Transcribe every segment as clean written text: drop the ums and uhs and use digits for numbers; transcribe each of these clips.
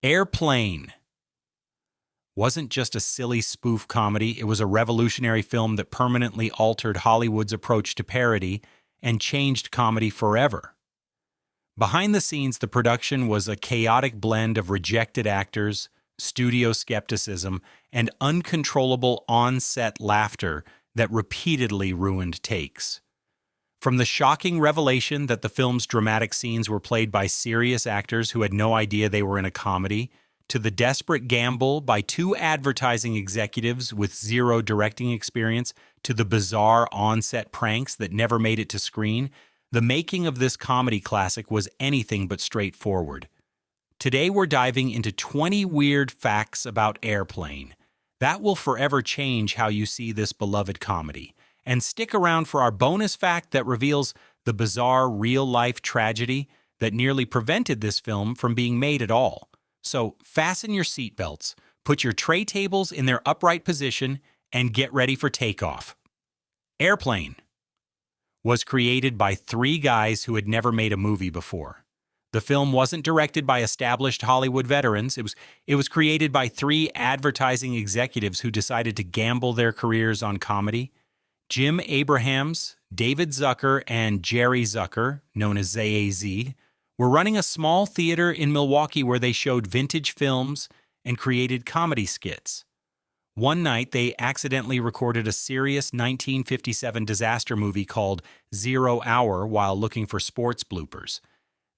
Airplane wasn't just a silly spoof comedy, it was a revolutionary film that permanently altered Hollywood's approach to parody and changed comedy forever. Behind the scenes, the production was a chaotic blend of rejected actors, studio skepticism, and uncontrollable on-set laughter that repeatedly ruined takes. From the shocking revelation that the film's dramatic scenes were played by serious actors who had no idea they were in a comedy, to the desperate gamble by two advertising executives with zero directing experience, to the bizarre on-set pranks that never made it to screen, the making of this comedy classic was anything but straightforward. Today we're diving into 20 weird facts about Airplane. That will forever change how you see this beloved comedy. And stick around for our bonus fact that reveals the bizarre real-life tragedy that nearly prevented this film from being made at all. So fasten your seatbelts, put your tray tables in their upright position, and get ready for takeoff. Airplane was created by three guys who had never made a movie before. The film wasn't directed by established Hollywood veterans. It was created by three advertising executives who decided to gamble their careers on comedy. Jim Abrahams, David Zucker, and Jerry Zucker, known as ZAZ, were running a small theater in Milwaukee where they showed vintage films and created comedy skits. One night, they accidentally recorded a serious 1957 disaster movie called 0 Hour while looking for sports bloopers.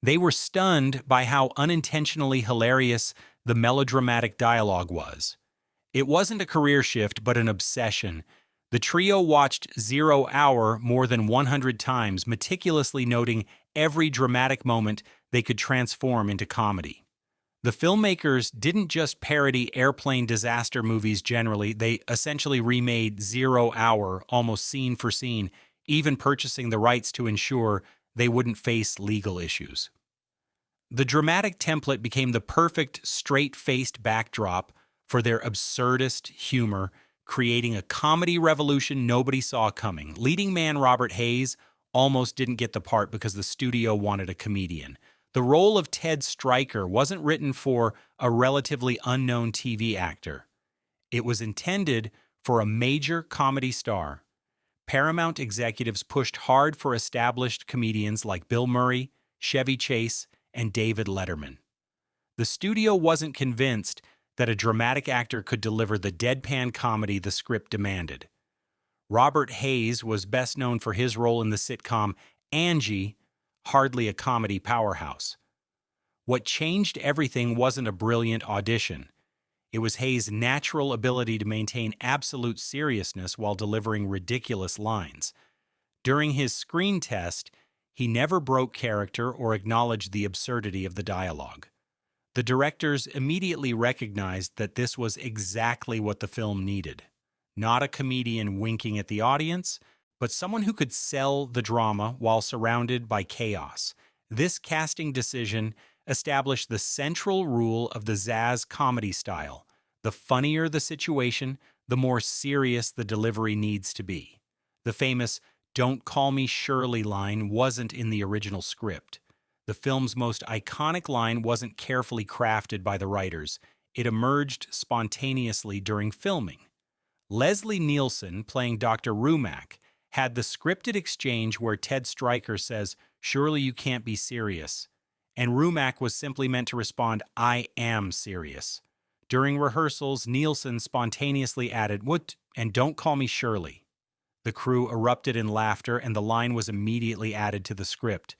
They were stunned by how unintentionally hilarious the melodramatic dialogue was. It wasn't a career shift, but an obsession. The trio watched 0 Hour more than 100 times, meticulously noting every dramatic moment they could transform into comedy. The filmmakers didn't just parody airplane disaster movies generally, they essentially remade 0 Hour almost scene for scene, even purchasing the rights to ensure they wouldn't face legal issues. The dramatic template became the perfect, straight-faced backdrop for their absurdist humor, creating a comedy revolution nobody saw coming. Leading man Robert Hayes almost didn't get the part because the studio wanted a comedian. The role of Ted Stryker wasn't written for a relatively unknown TV actor. It was intended for a major comedy star. Paramount executives pushed hard for established comedians like Bill Murray, Chevy Chase, and David Letterman. The studio wasn't convinced that a dramatic actor could deliver the deadpan comedy the script demanded. Robert Hayes was best known for his role in the sitcom Angie, hardly a comedy powerhouse. What changed everything wasn't a brilliant audition. It was Hayes' natural ability to maintain absolute seriousness while delivering ridiculous lines. During his screen test, he never broke character or acknowledged the absurdity of the dialogue. The directors immediately recognized that this was exactly what the film needed. Not a comedian winking at the audience, but someone who could sell the drama while surrounded by chaos. This casting decision established the central rule of the Zaz comedy style. The funnier the situation, the more serious the delivery needs to be. The famous "Don't call me Shirley" line wasn't in the original script. The film's most iconic line wasn't carefully crafted by the writers. It emerged spontaneously during filming. Leslie Nielsen, playing Dr. Rumack, had the scripted exchange where Ted Stryker says, "Surely you can't be serious." And Rumack was simply meant to respond, "I am serious." During rehearsals, Nielsen spontaneously added, "What? And don't call me Shirley." The crew erupted in laughter, and the line was immediately added to the script.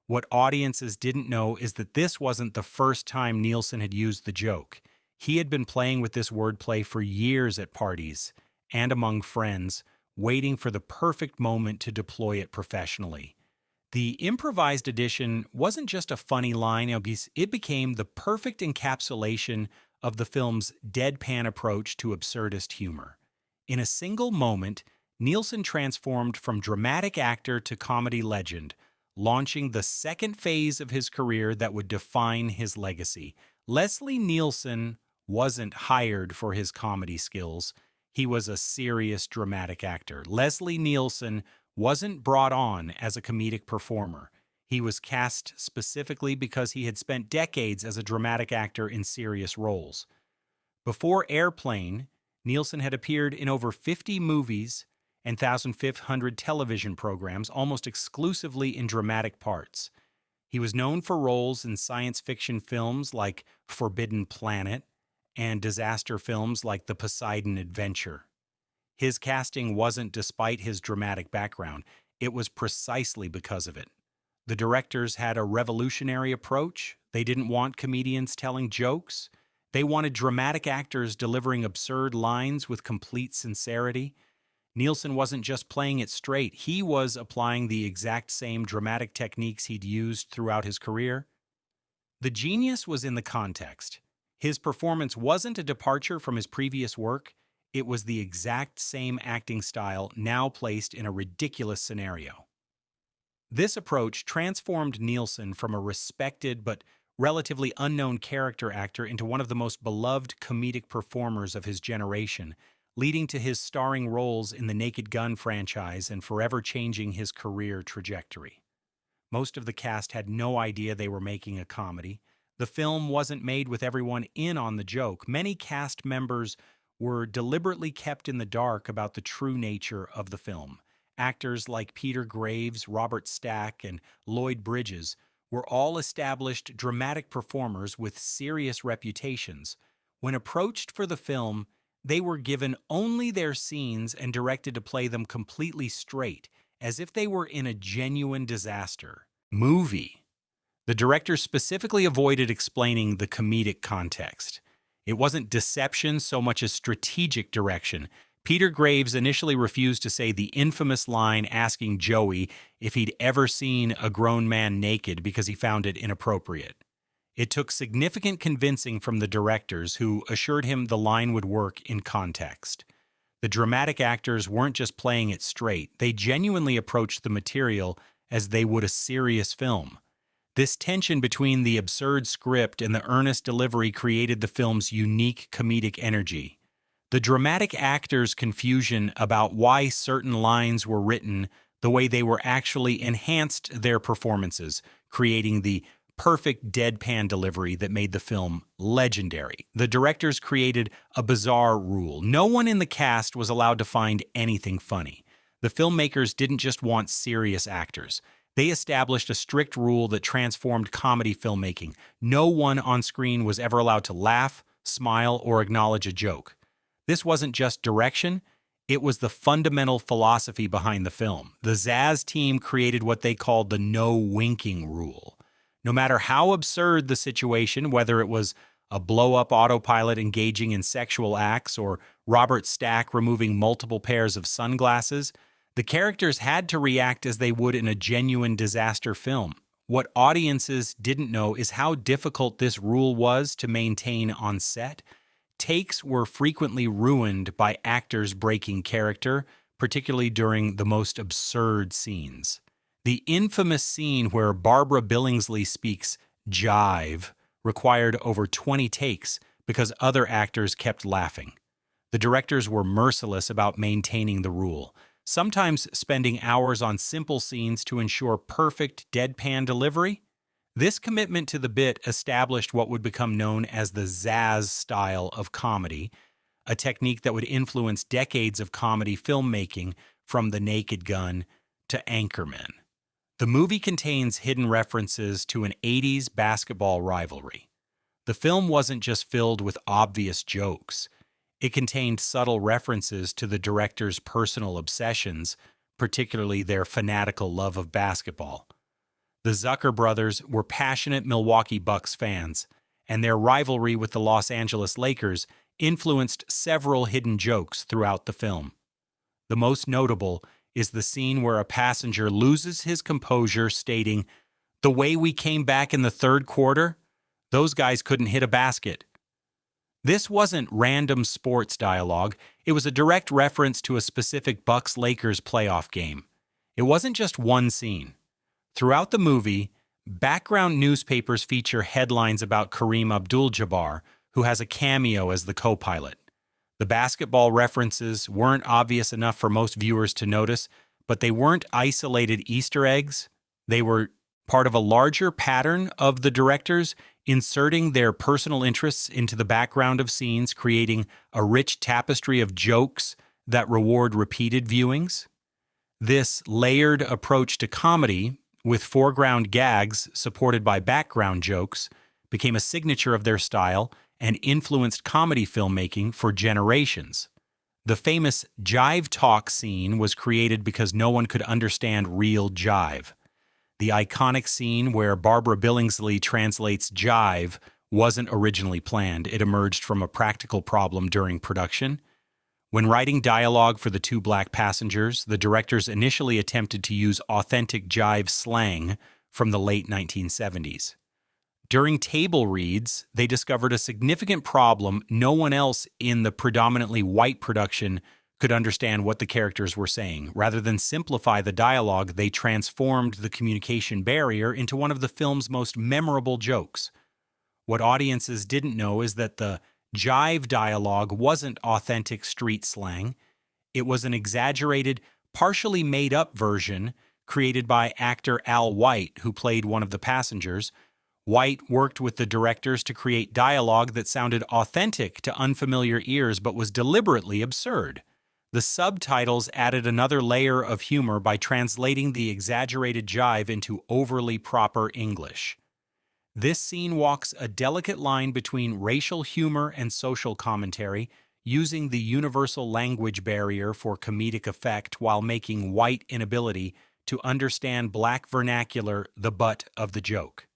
What audiences didn't know is that this wasn't the first time Nielsen had used the joke. He had been playing with this wordplay for years at parties and among friends, waiting for the perfect moment to deploy it professionally. The improvised edition wasn't just a funny line, it became the perfect encapsulation of the film's deadpan approach to absurdist humor. In a single moment, Nielsen transformed from dramatic actor to comedy legend, launching the second phase of his career that would define his legacy. Leslie Nielsen wasn't hired for his comedy skills. He was a serious dramatic actor. Leslie Nielsen wasn't brought on as a comedic performer. He was cast specifically because he had spent decades as a dramatic actor in serious roles. Before Airplane, Nielsen had appeared in over 50 movies and 1,500 television programs, almost exclusively in dramatic parts. He was known for roles in science fiction films like Forbidden Planet and disaster films like The Poseidon Adventure. His casting wasn't despite his dramatic background, it was precisely because of it. The directors had a revolutionary approach. They didn't want comedians telling jokes. They wanted dramatic actors delivering absurd lines with complete sincerity. Nielsen wasn't just playing it straight, he was applying the exact same dramatic techniques he'd used throughout his career. The genius was in the context. His performance wasn't a departure from his previous work, it was the exact same acting style now placed in a ridiculous scenario. This approach transformed Nielsen from a respected but relatively unknown character actor into one of the most beloved comedic performers of his generation, leading to his starring roles in the Naked Gun franchise and forever changing his career trajectory. Most of the cast had no idea they were making a comedy. The film wasn't made with everyone in on the joke. Many cast members were deliberately kept in the dark about the true nature of the film. Actors like Peter Graves, Robert Stack, and Lloyd Bridges were all established dramatic performers with serious reputations. When approached for the film, they were given only their scenes and directed to play them completely straight, as if they were in a genuine disaster movie. The director specifically avoided explaining the comedic context. It wasn't deception so much as strategic direction. Peter Graves initially refused to say the infamous line asking Joey if he'd ever seen a grown man naked because he found it inappropriate. It took significant convincing from the directors, who assured him the line would work in context. The dramatic actors weren't just playing it straight, they genuinely approached the material as they would a serious film. This tension between the absurd script and the earnest delivery created the film's unique comedic energy. The dramatic actors' confusion about why certain lines were written the way they were actually enhanced their performances, creating the perfect deadpan delivery that made the film legendary. The directors created a bizarre rule. No one in the cast was allowed to find anything funny. The filmmakers didn't just want serious actors. They established a strict rule that transformed comedy filmmaking. No one on screen was ever allowed to laugh, smile, or acknowledge a joke. This wasn't just direction, it was the fundamental philosophy behind the film. The Zaz team created what they called the no winking rule. No matter how absurd the situation, whether it was a blow-up autopilot engaging in sexual acts or Robert Stack removing multiple pairs of sunglasses, the characters had to react as they would in a genuine disaster film. What audiences didn't know is how difficult this rule was to maintain on set. Takes were frequently ruined by actors breaking character, particularly during the most absurd scenes. The infamous scene where Barbara Billingsley speaks jive required over 20 takes because other actors kept laughing. The directors were merciless about maintaining the rule, sometimes spending hours on simple scenes to ensure perfect deadpan delivery. This commitment to the bit established what would become known as the Zaz style of comedy, a technique that would influence decades of comedy filmmaking from The Naked Gun to Anchorman. The movie contains hidden references to an 80s basketball rivalry. The film wasn't just filled with obvious jokes. It contained subtle references to the director's personal obsessions, particularly their fanatical love of basketball. The Zucker brothers were passionate Milwaukee Bucks fans, and their rivalry with the Los Angeles Lakers influenced several hidden jokes throughout the film. The most notable is the scene where a passenger loses his composure, stating, "The way we came back in the third quarter, those guys couldn't hit a basket." This wasn't random sports dialogue, it was a direct reference to a specific Bucks-Lakers playoff game. It wasn't just one scene. Throughout the movie, background newspapers feature headlines about Kareem Abdul-Jabbar, who has a cameo as the co-pilot. The basketball references weren't obvious enough for most viewers to notice, but they weren't isolated Easter eggs. They were part of a larger pattern of the directors inserting their personal interests into the background of scenes, creating a rich tapestry of jokes that reward repeated viewings. This layered approach to comedy, with foreground gags supported by background jokes, became a signature of their style and influenced comedy filmmaking for generations. The famous jive talk scene was created because no one could understand real jive. The iconic scene where Barbara Billingsley translates jive wasn't originally planned. It emerged from a practical problem during production. When writing dialogue for the two black passengers, the directors initially attempted to use authentic jive slang from the late 1970s. During table reads, they discovered a significant problem. No one else in the predominantly white production could understand what the characters were saying. Rather than simplify the dialogue, they transformed the communication barrier into one of the film's most memorable jokes. What audiences didn't know is that the jive dialogue wasn't authentic street slang. It was an exaggerated, partially made-up version created by actor Al White, who played one of the passengers. White worked with the directors to create dialogue that sounded authentic to unfamiliar ears but was deliberately absurd. The subtitles added another layer of humor by translating the exaggerated jive into overly proper English. This scene walks a delicate line between racial humor and social commentary, using the universal language barrier for comedic effect while making White inability to understand black vernacular the butt of the joke.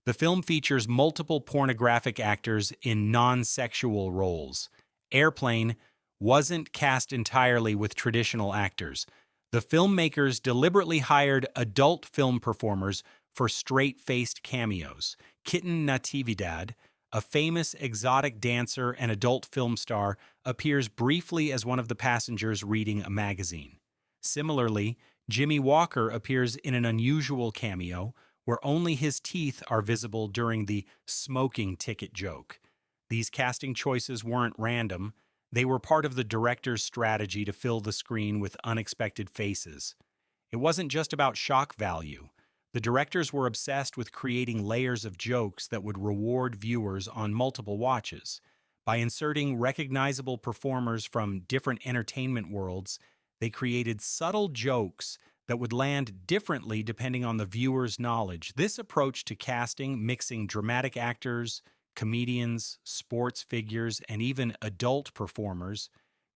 The film features multiple pornographic actors in non-sexual roles. Airplane wasn't cast entirely with traditional actors. The filmmakers deliberately hired adult film performers for straight-faced cameos. Kitten Natividad, a famous exotic dancer and adult film star, appears briefly as one of the passengers reading a magazine. Similarly, Jimmy Walker appears in an unusual cameo, where only his teeth are visible during the smoking ticket joke. These casting choices weren't random. They were part of the director's strategy to fill the screen with unexpected faces. It wasn't just about shock value. The directors were obsessed with creating layers of jokes that would reward viewers on multiple watches. By inserting recognizable performers from different entertainment worlds, they created subtle jokes that would land differently depending on the viewer's knowledge. This approach to casting, mixing dramatic actors, comedians, sports figures, and even adult performers,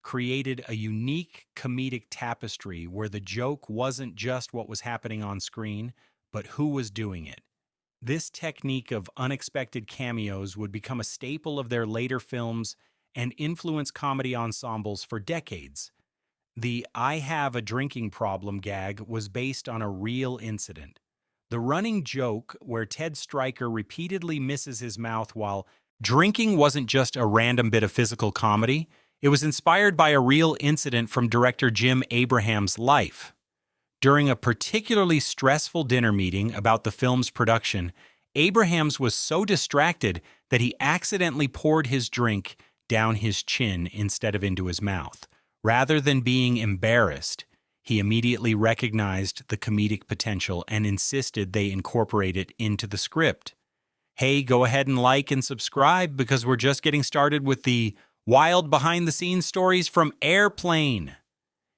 created a unique comedic tapestry where the joke wasn't just what was happening on screen, but who was doing it. This technique of unexpected cameos would become a staple of their later films and influence comedy ensembles for decades. The "I have a drinking problem" gag was based on a real incident. The running joke where Ted Stryker repeatedly misses his mouth while drinking wasn't just a random bit of physical comedy. It was inspired by a real incident from director Jim Abraham's life. During a particularly stressful dinner meeting about the film's production, Abrahams was so distracted that he accidentally poured his drink down his chin instead of into his mouth. Rather than being embarrassed, he immediately recognized the comedic potential and insisted they incorporate it into the script. Hey, go ahead and like and subscribe because we're just getting started with the wild behind-the-scenes stories from Airplane,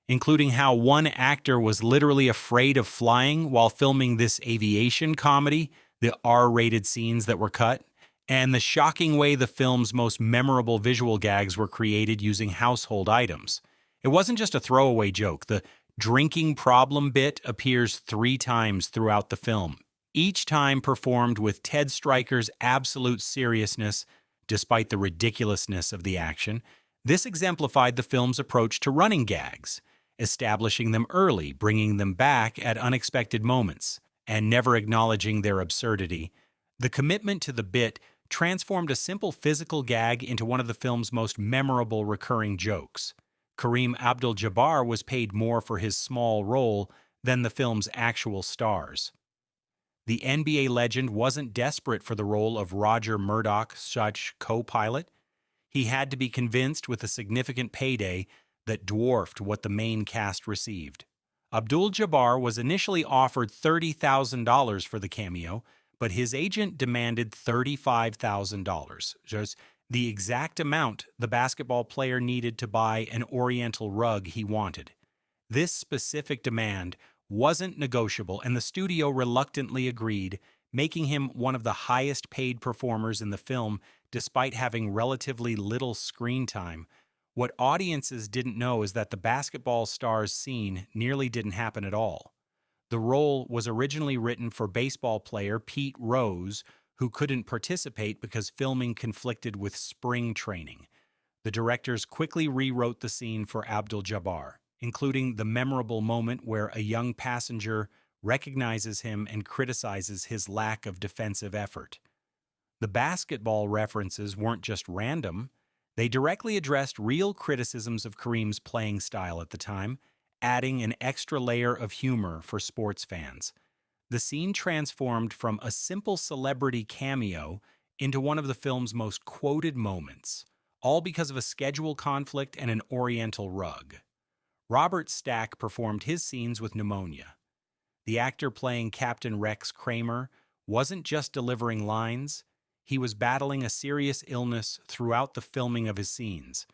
including how one actor was literally afraid of flying while filming this aviation comedy, the R-rated scenes that were cut, and the shocking way the film's most memorable visual gags were created using household items. It wasn't just a throwaway joke. The drinking problem bit appears 3 times throughout the film, each time performed with Ted Stryker's absolute seriousness despite the ridiculousness of the action. This exemplified the film's approach to running gags, establishing them early, bringing them back at unexpected moments, and never acknowledging their absurdity. The commitment to the bit transformed a simple physical gag into one of the film's most memorable recurring jokes. Kareem Abdul-Jabbar was paid more for his small role than the film's actual stars. The NBA legend wasn't desperate for the role of Roger Murdoch's such co-pilot. He had to be convinced with a significant payday that dwarfed what the main cast received. Abdul-Jabbar was initially offered $30,000 for the cameo, but his agent demanded $35,000, just the exact amount the basketball player needed to buy an oriental rug he wanted. This specific demand wasn't negotiable, and the studio reluctantly agreed, making him one of the highest-paid performers in the film despite having relatively little screen time. What audiences didn't know is that the basketball star's scene nearly didn't happen at all. The role was originally written for baseball player Pete Rose, who couldn't participate because filming conflicted with spring training. The directors quickly rewrote the scene for Abdul-Jabbar, including the memorable moment where a young passenger recognizes him and criticizes his lack of defensive effort. The basketball references weren't just random. They directly addressed real criticisms of Kareem's playing style at the time, adding an extra layer of humor for sports fans. The scene transformed from a simple celebrity cameo into one of the film's most quoted moments, all because of a schedule conflict and an oriental rug. Robert Stack performed his scenes with pneumonia. The actor playing Captain Rex Kramer wasn't just delivering lines, he was battling a serious illness throughout the filming of his scenes.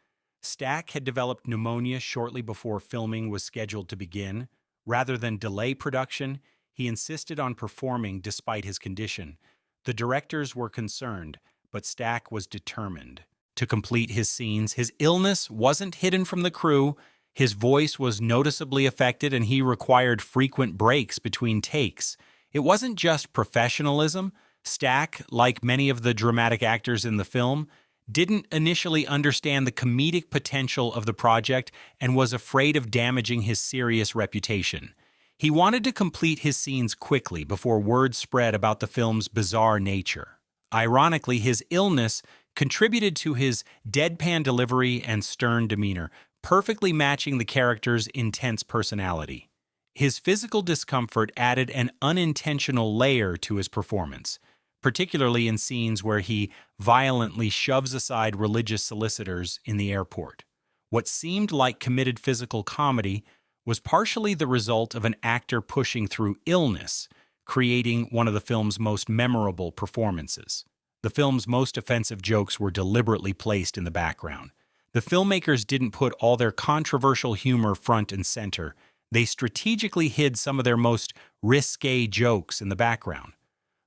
Stack had developed pneumonia shortly before filming was scheduled to begin. Rather than delay production, he insisted on performing despite his condition. The directors were concerned, but Stack was determined to complete his scenes. His illness wasn't hidden from the crew. His voice was noticeably affected, and he required frequent breaks between takes. It wasn't just professionalism. Stack, like many of the dramatic actors in the film, didn't initially understand the comedic potential of the project and was afraid of damaging his serious reputation. He wanted to complete his scenes quickly before word spread about the film's bizarre nature. Ironically, his illness contributed to his deadpan delivery and stern demeanor, perfectly matching the character's intense personality. His physical discomfort added an unintentional layer to his performance, particularly in scenes where he violently shoves aside religious solicitors in the airport. What seemed like committed physical comedy was partially the result of an actor pushing through illness, creating one of the film's most memorable performances. The film's most offensive jokes were deliberately placed in the background. The filmmakers didn't put all their controversial humor front and center. They strategically hid some of their most risque jokes in the background.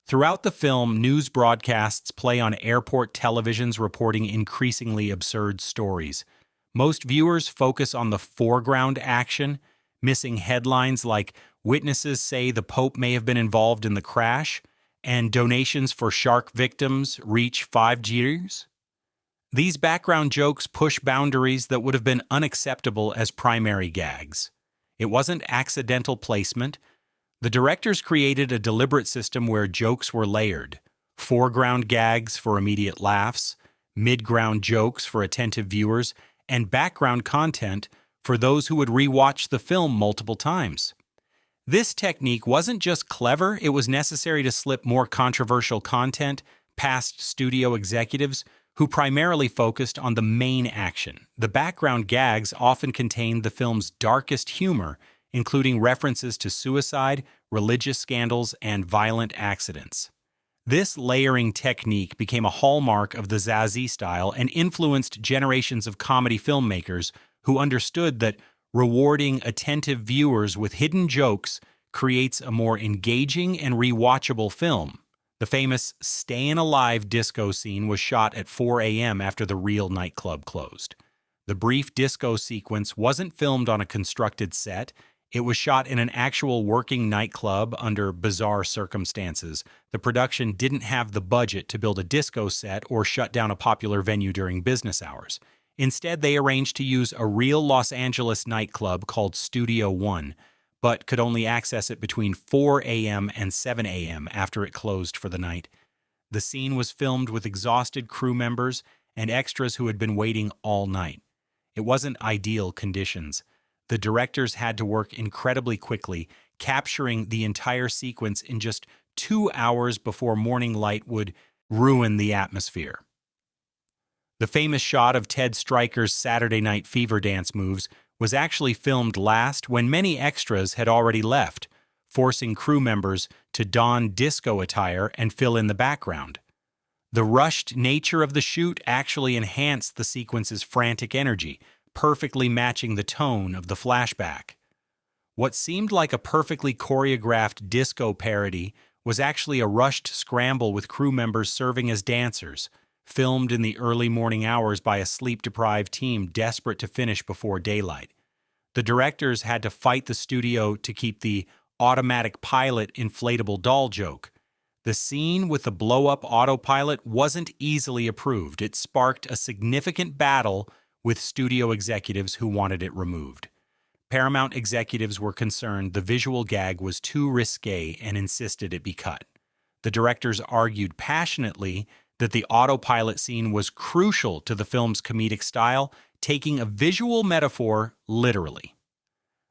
Throughout the film, news broadcasts play on airport televisions reporting increasingly absurd stories. Most viewers focus on the foreground action, missing headlines like "Witnesses say the Pope may have been involved in the crash," and "Donations for shark victims reach 5 years." These background jokes push boundaries that would have been unacceptable as primary gags. It wasn't accidental placement. The directors created a deliberate system where jokes were layered: foreground gags for immediate laughs, mid-ground jokes for attentive viewers, and background content for those who would rewatch the film multiple times. This technique wasn't just clever, it was necessary to slip more controversial content past studio executives who primarily focused on the main action. The background gags often contained the film's darkest humor, including references to suicide, religious scandals, and violent accidents. This layering technique became a hallmark of the Zazie style and influenced generations of comedy filmmakers who understood that rewarding attentive viewers with hidden jokes creates a more engaging and rewatchable film. The famous Stayin' Alive disco scene was shot at 4 a.m. after the real nightclub closed. The brief disco sequence wasn't filmed on a constructed set. It was shot in an actual working nightclub under bizarre circumstances. The production didn't have the budget to build a disco set or shut down a popular venue during business hours. Instead, they arranged to use a real Los Angeles nightclub called Studio One, but could only access it between 4 a.m. and 7 a.m. after it closed for the night. The scene was filmed with exhausted crew members and extras who had been waiting all night. It wasn't ideal conditions. The directors had to work incredibly quickly, capturing the entire sequence in just 2 hours before morning light would ruin the atmosphere. The famous shot of Ted Stryker's Saturday Night Fever dance moves was actually filmed last when many extras had already left, forcing crew members to don disco attire and fill in the background. The rushed nature of the shoot actually enhanced the sequence's frantic energy, perfectly matching the tone of the flashback. What seemed like a perfectly choreographed disco parody was actually a rushed scramble with crew members serving as dancers, filmed in the early morning hours by a sleep-deprived team desperate to finish before daylight. The directors had to fight the studio to keep the automatic pilot inflatable doll joke. The scene with the blow-up autopilot wasn't easily approved. It sparked a significant battle with studio executives who wanted it removed. Paramount executives were concerned the visual gag was too risque and insisted it be cut. The directors argued passionately that the autopilot scene was crucial to the film's comedic style, taking a visual metaphor literally.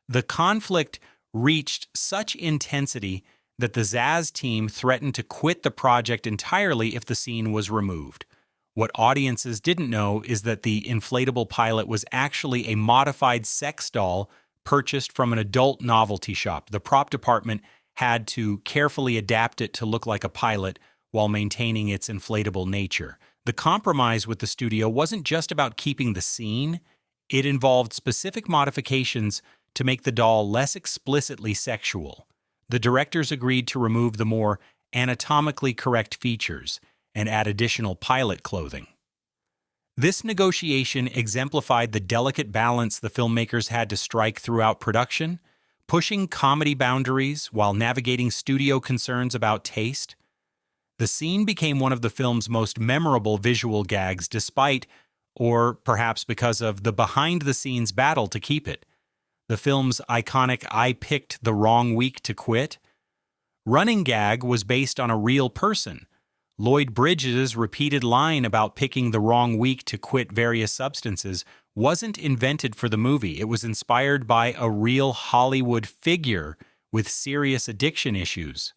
The conflict reached such intensity that the Zaz team threatened to quit the project entirely if the scene was removed. What audiences didn't know is that the inflatable pilot was actually a modified sex doll purchased from an adult novelty shop. The prop department had to carefully adapt it to look like a pilot while maintaining its inflatable nature. The compromise with the studio wasn't just about keeping the scene, it involved specific modifications to make the doll less explicitly sexual. The directors agreed to remove the more anatomically correct features and add additional pilot clothing. This negotiation exemplified the delicate balance the filmmakers had to strike throughout production, pushing comedy boundaries while navigating studio concerns about taste. The scene became one of the film's most memorable visual gags despite, or perhaps because of, the behind-the-scenes battle to keep it. The film's iconic "I picked the wrong week to quit" running gag was based on a real person. Lloyd Bridges' repeated line about picking the wrong week to quit various substances wasn't invented for the movie. It was inspired by a real Hollywood figure with serious addiction issues.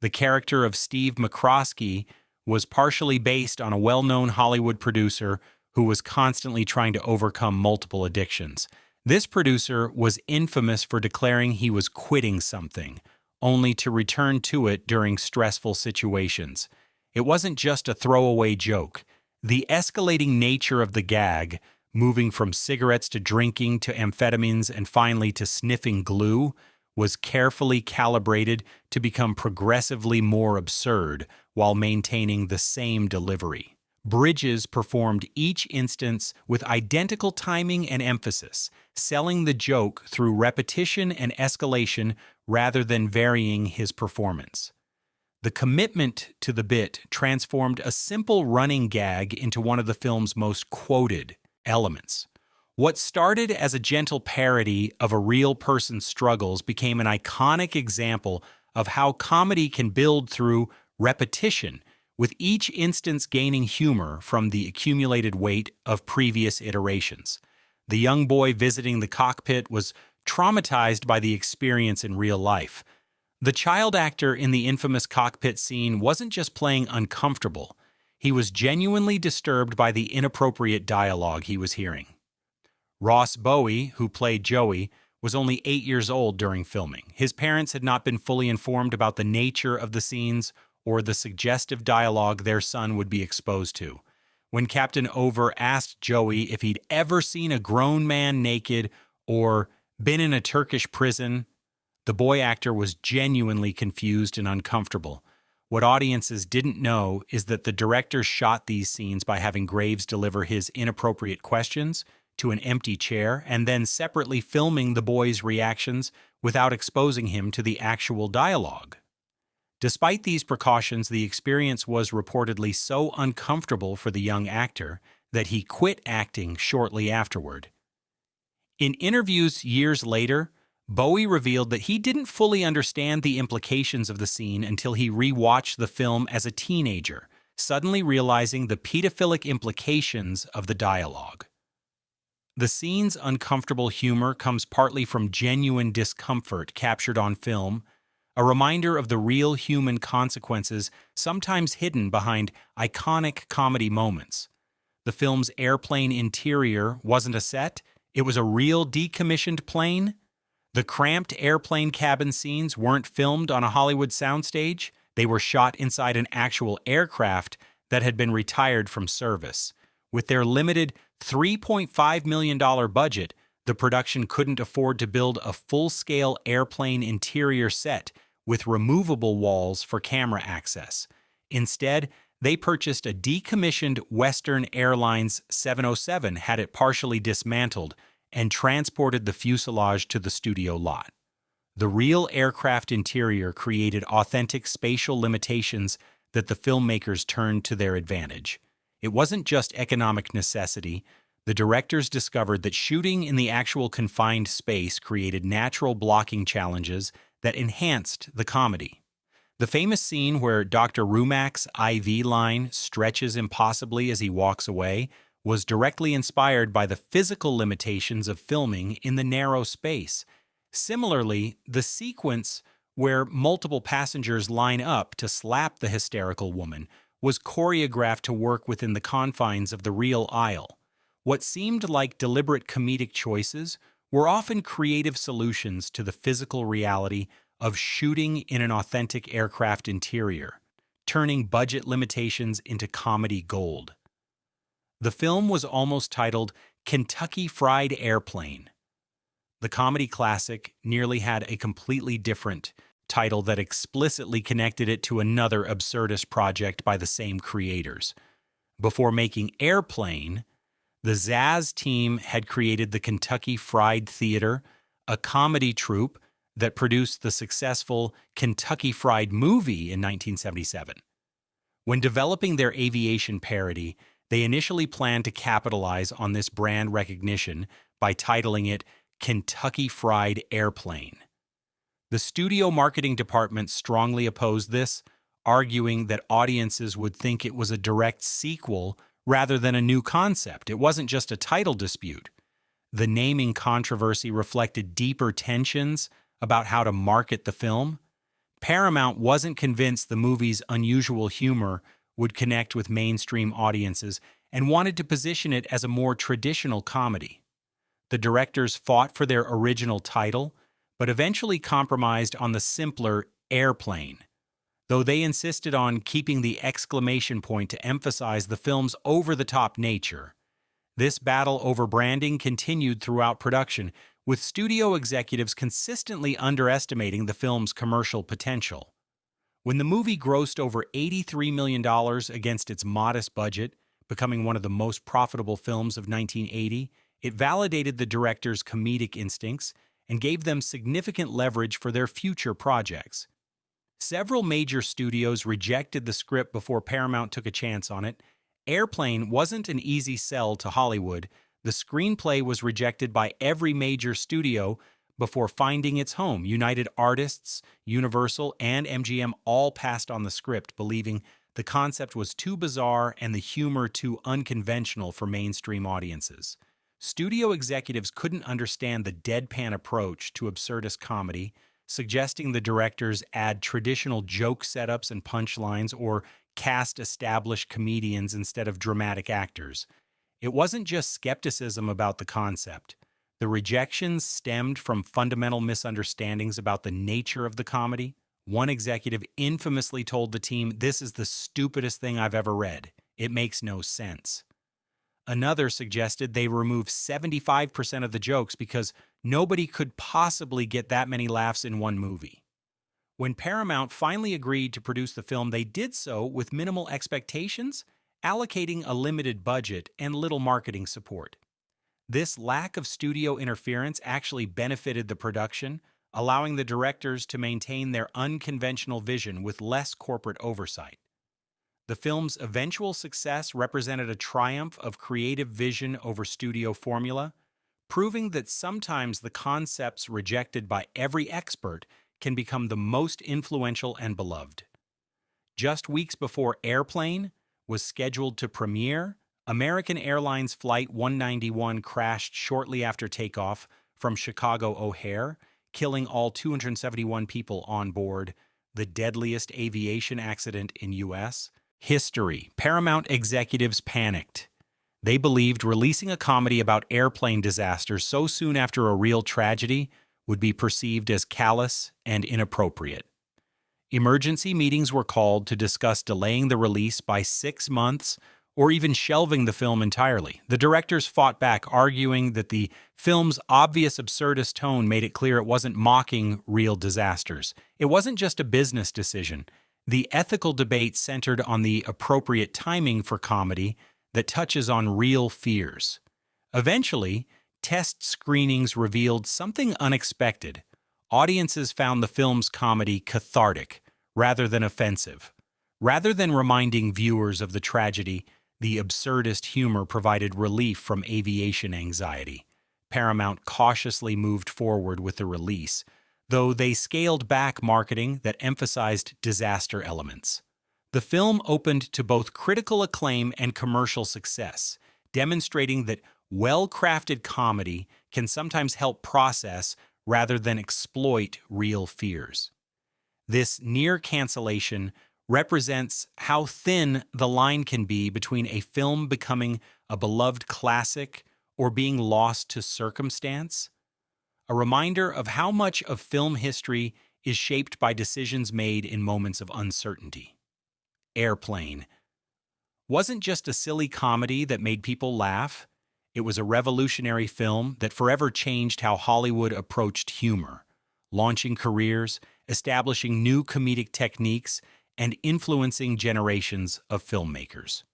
The character of Steve McCroskey was partially based on a well-known Hollywood producer who was constantly trying to overcome multiple addictions. This producer was infamous for declaring he was quitting something, only to return to it during stressful situations. It wasn't just a throwaway joke. The escalating nature of the gag, moving from cigarettes to drinking to amphetamines and finally to sniffing glue, was carefully calibrated to become progressively more absurd while maintaining the same delivery. Bridges performed each instance with identical timing and emphasis, selling the joke through repetition and escalation rather than varying his performance. The commitment to the bit transformed a simple running gag into one of the film's most quoted elements. What started as a gentle parody of a real person's struggles became an iconic example of how comedy can build through repetition, with each instance gaining humor from the accumulated weight of previous iterations. The young boy visiting the cockpit was traumatized by the experience in real life. The child actor in the infamous cockpit scene wasn't just playing uncomfortable, he was genuinely disturbed by the inappropriate dialogue he was hearing. Ross Bowie, who played Joey, was only 8 years old during filming. His parents had not been fully informed about the nature of the scenes or the suggestive dialogue their son would be exposed to. When Captain Over asked Joey if he'd ever seen a grown man naked or been in a Turkish prison, the boy actor was genuinely confused and uncomfortable. What audiences didn't know is that the director shot these scenes by having Graves deliver his inappropriate questions to an empty chair and then separately filming the boy's reactions without exposing him to the actual dialogue. Despite these precautions, the experience was reportedly so uncomfortable for the young actor that he quit acting shortly afterward. In interviews years later, Bowie revealed that he didn't fully understand the implications of the scene until he rewatched the film as a teenager, suddenly realizing the pedophilic implications of the dialogue. The scene's uncomfortable humor comes partly from genuine discomfort captured on film, a reminder of the real human consequences sometimes hidden behind iconic comedy moments. The film's airplane interior wasn't a set, It was a real decommissioned plane. The cramped airplane cabin scenes weren't filmed on a Hollywood soundstage. They were shot inside an actual aircraft that had been retired from service. With their limited $3.5 million budget, the production couldn't afford to build a full-scale airplane interior set with removable walls for camera access. Instead, they purchased a decommissioned Western Airlines 707, had it partially dismantled, and transported the fuselage to the studio lot. The real aircraft interior created authentic spatial limitations that the filmmakers turned to their advantage. It wasn't just economic necessity. The directors discovered that shooting in the actual confined space created natural blocking challenges that enhanced the comedy. The famous scene where Dr. Rumack's IV line stretches impossibly as he walks away was directly inspired by the physical limitations of filming in the narrow space. Similarly, the sequence where multiple passengers line up to slap the hysterical woman was choreographed to work within the confines of the real aisle. What seemed like deliberate comedic choices were often creative solutions to the physical reality of shooting in an authentic aircraft interior, turning budget limitations into comedy gold. The film was almost titled Kentucky Fried Airplane. The comedy classic nearly had a completely different title that explicitly connected it to another absurdist project by the same creators. Before making Airplane, the Zaz team had created the Kentucky Fried Theater, a comedy troupe that produced the successful Kentucky Fried Movie in 1977. When developing their aviation parody, they initially planned to capitalize on this brand recognition by titling it Kentucky Fried Airplane. The studio marketing department strongly opposed this, arguing that audiences would think it was a direct sequel rather than a new concept. It wasn't just a title dispute. The naming controversy reflected deeper tensions about how to market the film. Paramount wasn't convinced the movie's unusual humor would connect with mainstream audiences and wanted to position it as a more traditional comedy. The directors fought for their original title, but eventually compromised on the simpler Airplane, though they insisted on keeping the exclamation point to emphasize the film's over-the-top nature. This battle over branding continued throughout production, with studio executives consistently underestimating the film's commercial potential. When the movie grossed over $83 million against its modest budget, becoming one of the most profitable films of 1980, it validated the director's comedic instincts and gave them significant leverage for their future projects. Several major studios rejected the script before Paramount took a chance on it. Airplane wasn't an easy sell to Hollywood. The screenplay was rejected by every major studio before finding its home. United Artists, Universal, and MGM all passed on the script, believing the concept was too bizarre and the humor too unconventional for mainstream audiences. Studio executives couldn't understand the deadpan approach to absurdist comedy, suggesting the directors add traditional joke setups and punchlines or cast established comedians instead of dramatic actors. It wasn't just skepticism about the concept. The rejections stemmed from fundamental misunderstandings about the nature of the comedy. One executive infamously told the team, "This is the stupidest thing I've ever read. It makes no sense." Another suggested they remove 75% of the jokes because nobody could possibly get that many laughs in one movie. When Paramount finally agreed to produce the film, they did so with minimal expectations, allocating a limited budget and little marketing support. This lack of studio interference actually benefited the production, allowing the directors to maintain their unconventional vision with less corporate oversight. The film's eventual success represented a triumph of creative vision over studio formula, proving that sometimes the concepts rejected by every expert can become the most influential and beloved. Just weeks before Airplane was scheduled to premiere, American Airlines Flight 191 crashed shortly after takeoff from Chicago O'Hare, killing all 271 people on board, the deadliest aviation accident in U.S. history. Paramount executives panicked. They believed releasing a comedy about airplane disasters so soon after a real tragedy would be perceived as callous and inappropriate. Emergency meetings were called to discuss delaying the release by 6 months or even shelving the film entirely. The directors fought back, arguing that the film's obvious absurdist tone made it clear it wasn't mocking real disasters. It wasn't just a business decision. The ethical debate centered on the appropriate timing for comedy that touches on real fears. Eventually, test screenings revealed something unexpected. Audiences found the film's comedy cathartic rather than offensive. Rather than reminding viewers of the tragedy, the absurdist humor provided relief from aviation anxiety. Paramount cautiously moved forward with the release, though they scaled back marketing that emphasized disaster elements. The film opened to both critical acclaim and commercial success, demonstrating that well-crafted comedy can sometimes help process rather than exploit real fears. This near cancellation represents how thin the line can be between a film becoming a beloved classic or being lost to circumstance. A reminder of how much of film history is shaped by decisions made in moments of uncertainty. Airplane wasn't just a silly comedy that made people laugh. It was a revolutionary film that forever changed how Hollywood approached humor, launching careers, establishing new comedic techniques, and influencing generations of filmmakers.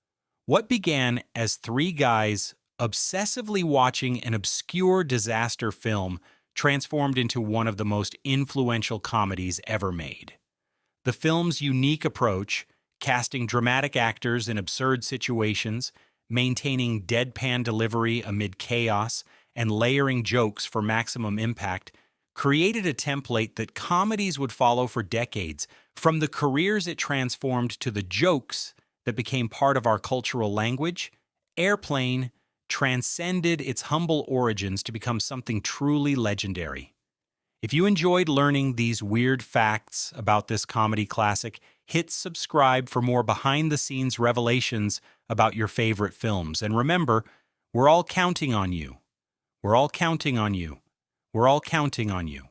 What began as three guys obsessively watching an obscure disaster film transformed into one of the most influential comedies ever made. The film's unique approach, casting dramatic actors in absurd situations, maintaining deadpan delivery amid chaos, and layering jokes for maximum impact, created a template that comedies would follow for decades. From the careers it transformed to the jokes that became part of our cultural language, Airplane transcended its humble origins to become something truly legendary. If you enjoyed learning these weird facts about this comedy classic, hit subscribe for more behind-the-scenes revelations about your favorite films. And remember, we're all counting on you. We're all counting on you. We're all counting on you.